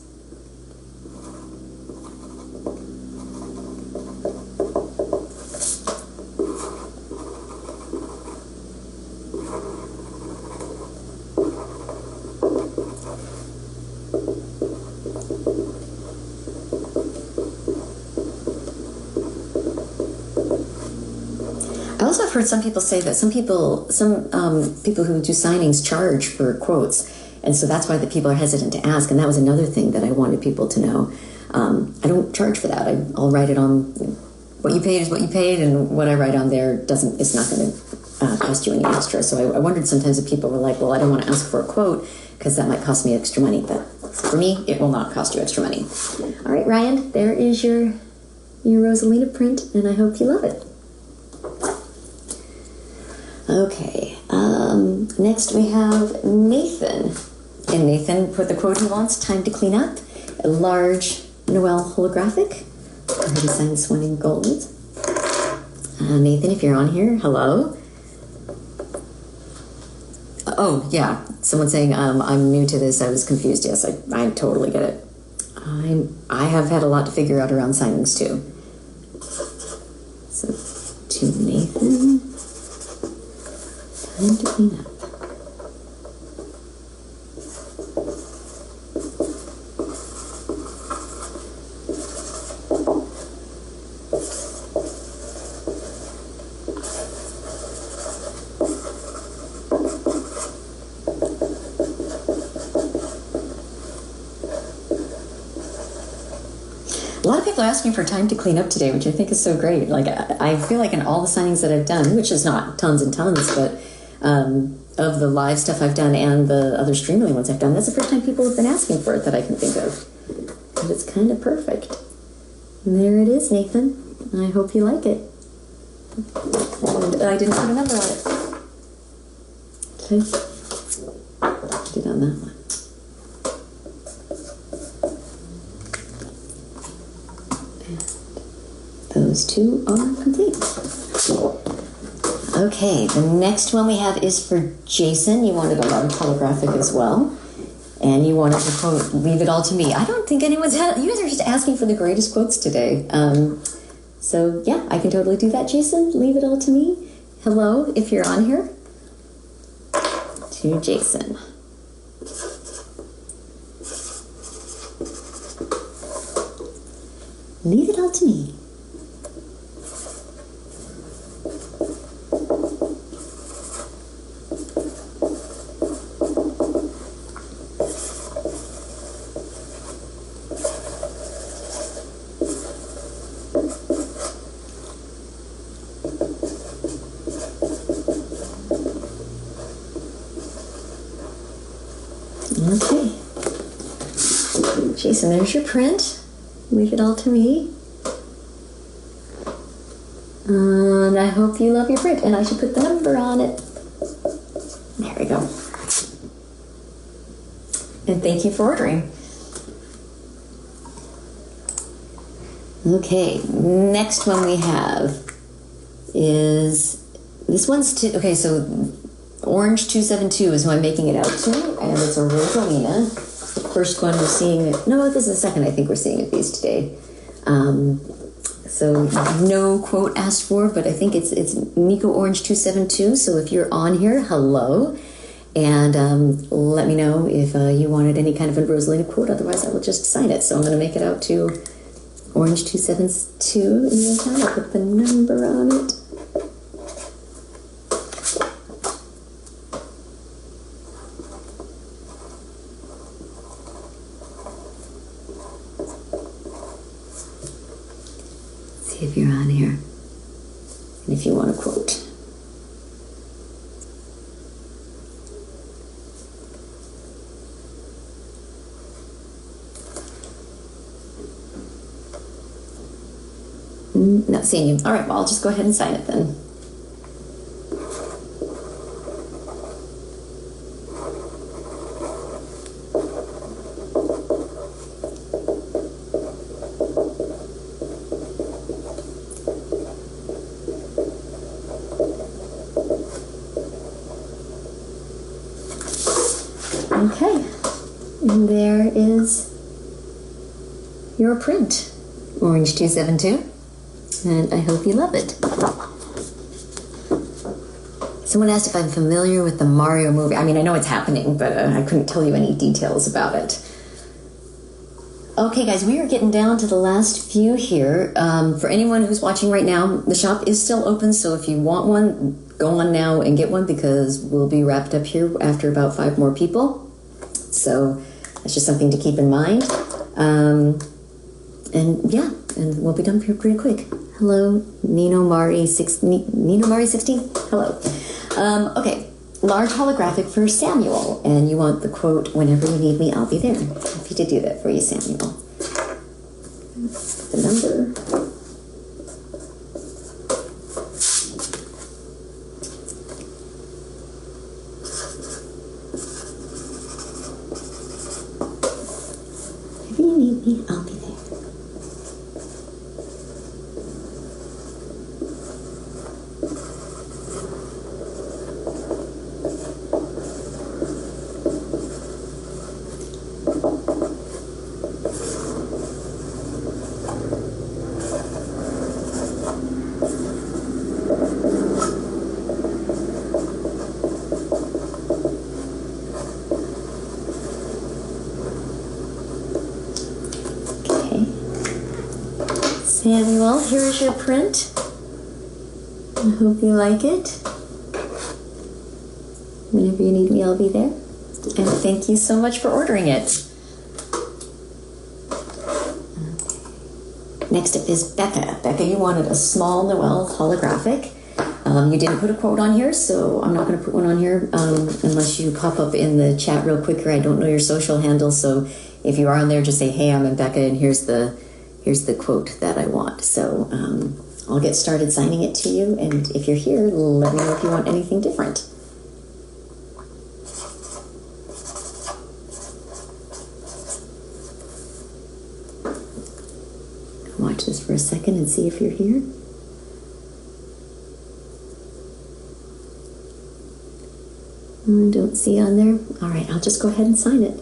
I also have heard some people say that some people who do signings charge for quotes, and so that's why the people are hesitant to ask. And that was another thing that I wanted people to know. I don't charge for that. I'll write it on what you paid is what you paid, and what I write on there it's not going to cost you any extra. So I wondered sometimes if people were like, well, I don't want to ask for a quote because that might cost me extra money. But for me, it will not cost you extra money. All right, Ryan, there is your Rosalina print, and I hope you love it. Okay, next we have Nathan. And Nathan put the quote he wants, time to clean up. A large Noel holographic. I already signed this one in gold. Nathan, if you're on here, hello. Oh, yeah, someone saying, I'm new to this, I was confused. Yes, I totally get it. I have had a lot to figure out around signings too. So, to Nathan. Time to clean up. A lot of people are asking for time to clean up today, which I think is so great. Like, I feel like in all the signings that I've done, which is not tons and tons, but of the live stuff I've done and the other Streamily ones I've done, that's the first time people have been asking for it that I can think of. And it's kind of perfect. And there it is, Nathan. I hope you like it. And I didn't put a number on it. Okay. Get on that one. And those two are complete. Okay, the next one we have is for Jason. You wanted a large holographic as well. And you wanted to quote, leave it all to me. I don't think anyone's had, you guys are just asking for the greatest quotes today. So yeah, I can totally do that, Jason. Leave it all to me. Hello, if you're on here. To Jason. Leave it all to me. Okay. Jason, there's your print. Leave it all to me. And I hope you love your print. And I should put the number on it. There we go. And thank you for ordering. Okay, next one we have is, this one's, okay, so Orange 272 is who I'm making it out to, and it's a Rosalina. The first one we're seeing, no, this is the second I think we're seeing of these today. So no quote asked for, but I think it's Nico Orange 272, so if you're on here, hello. And let me know if you wanted any kind of a Rosalina quote, otherwise I will just sign it. So I'm going to make it out to Orange 272 in the account. I'll put the number on it. See if you're on here. And if you want a quote. Not seeing you. All right, well, I'll just go ahead and sign it then. Okay, and there is your print, Orange 272. And I hope you love it. Someone asked if I'm familiar with the Mario movie. I mean, I know it's happening, but I couldn't tell you any details about it. Okay, guys, we are getting down to the last few here. For anyone who's watching right now, the shop is still open, so if you want one, go on now and get one because we'll be wrapped up here after about 5 more people. So that's just something to keep in mind. And yeah, and we'll be done here pretty quick. Hello, Nino Mari 16. Hello. Okay, large holographic for Samuel, and you want the quote, "Whenever you need me, I'll be there." Happy to do that for you, Samuel. The number. Whenever you need me, I'll be there. Samuel, here is your print. I hope you like it. Whenever you need me, I'll be there. And thank you so much for ordering it. Okay. Next up is Becca. Becca, you wanted a small Noel holographic. You didn't put a quote on here, so I'm not going to put one on here unless you pop up in the chat real quicker. I don't know your social handle, so if you are on there, just say, "Hey, I'm Becca, and here's the quote that I want." So I'll get started signing it to you, and if you're here, let me know if you want anything different. Watch this for a second and see if you're here. I don't see on there. All right, I'll just go ahead and sign it.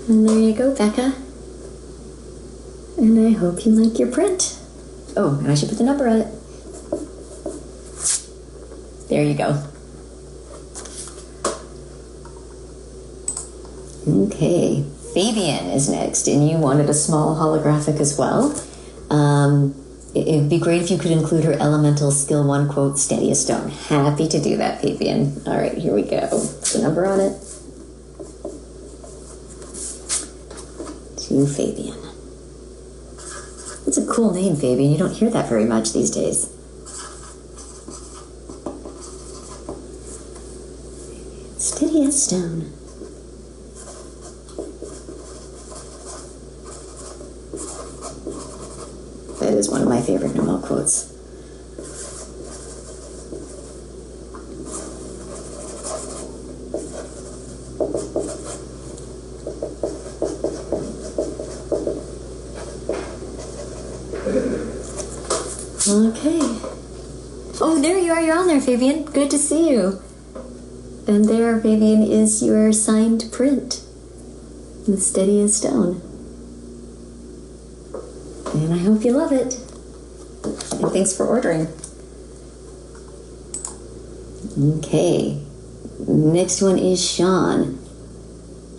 And there you go, Becca. And I hope you like your print. Oh, and I should put the number on it. There you go. Okay, Fabian is next, and you wanted a small holographic as well. It'd be great if you could include her elemental skill 1 quote, "Steady as stone." Happy to do that, Fabian. All right, here we go. Put the number on it. To Fabian. It's a cool name, Fabian. You don't hear that very much these days. Steady Steady as stone. That is one of my favorite Noel quotes. Okay. Oh, there you are. You're on there, Fabian. Good to see you. And there, Fabian, is your signed print with Steady as Stone. And I hope you love it. And thanks for ordering. Okay. Next one is Sean.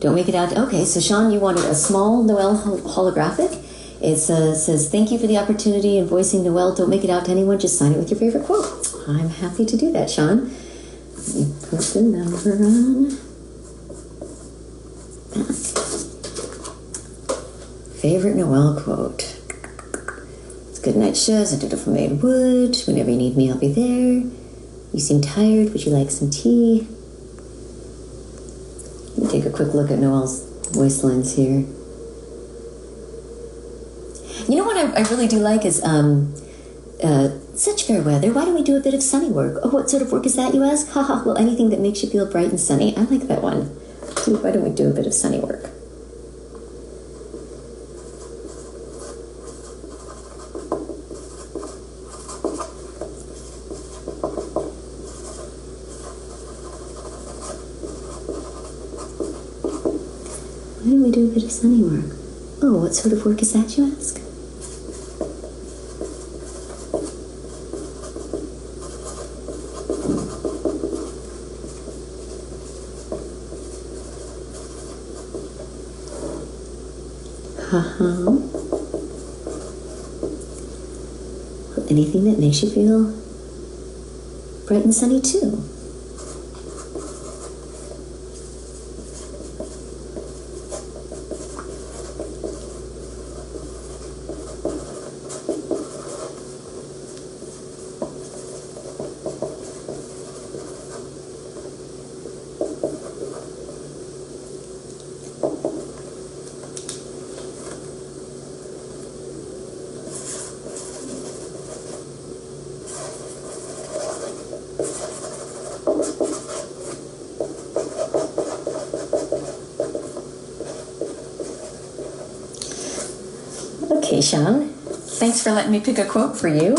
Don't make it out. Okay, so Sean, you wanted a small Noel holographic. It says, thank you for the opportunity in voicing Noel. Don't make it out to anyone. Just sign it with your favorite quote. I'm happy to do that, Sean. Let me put the number on. Back. Favorite Noel quote. It's good night shows. A dutiful maid would. Whenever you need me, I'll be there. You seem tired. Would you like some tea? Let me take a quick look at Noel's voice lines here. You know what I really do like is such fair weather. Why don't we do a bit of sunny work? Oh, what sort of work is that, you ask? Haha, well, anything that makes you feel bright and sunny. I like that one. Why don't we do a bit of sunny work? Why don't we do a bit of sunny work? Oh, what sort of work is that, you ask? Well, anything that makes you feel bright and sunny too. Okay, Sean, thanks for letting me pick a quote for you.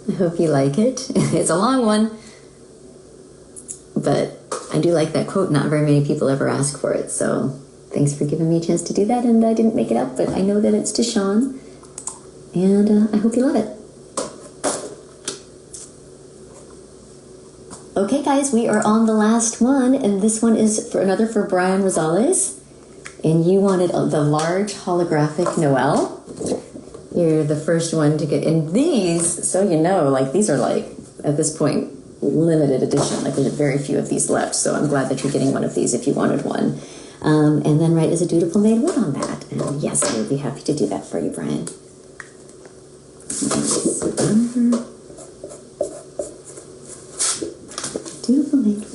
I hope you like it. It's a long one, but I do like that quote. Not very many people ever ask for it, so thanks for giving me a chance to do that. And I didn't make it up, but I know that it's to Sean, and I hope you love it. Okay, guys, we are on the last one, and this one is for Brian Rosales, and you wanted the large holographic Noel. You're the first one to get, and these, so you know, like these are like, at this point, limited edition. Like there's very few of these left, so I'm glad that you're getting one of these if you wanted one. And then write as a dutiful maid would on that. And yes, I would be happy to do that for you, Brian. Dutiful maid would.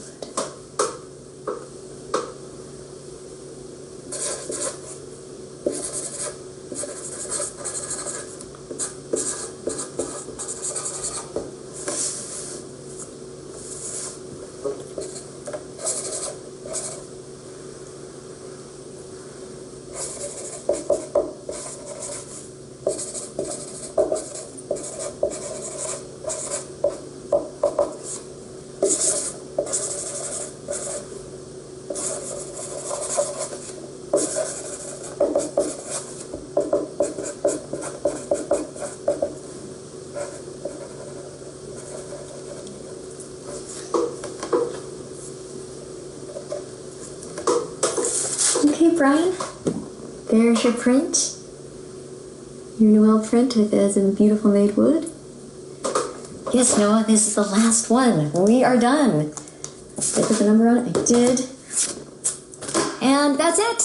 Okay, Brian, there's your print. Your Noel print as in beautiful maid wood. Yes, Noah, this is the last one. We are done. Did I put the number on it? I did. And that's it.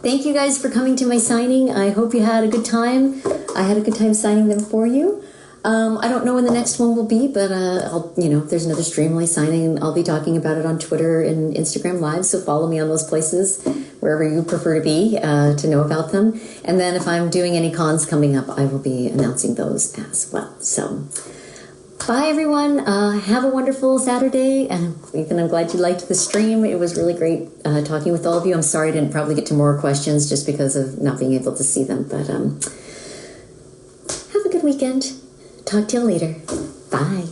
Thank you guys for coming to my signing. I hope you had a good time. I had a good time signing them for you. I don't know when the next one will be, but I'll, if there's another Streamily signing, I'll be talking about it on Twitter and Instagram Live. So follow me on those places, wherever you prefer to be, to know about them. And then if I'm doing any cons coming up, I will be announcing those as well. So bye, everyone. Have a wonderful Saturday. And Ethan, I'm glad you liked the stream. It was really great talking with all of you. I'm sorry I didn't probably get to more questions just because of not being able to see them. But have a good weekend. Talk to you later. Bye.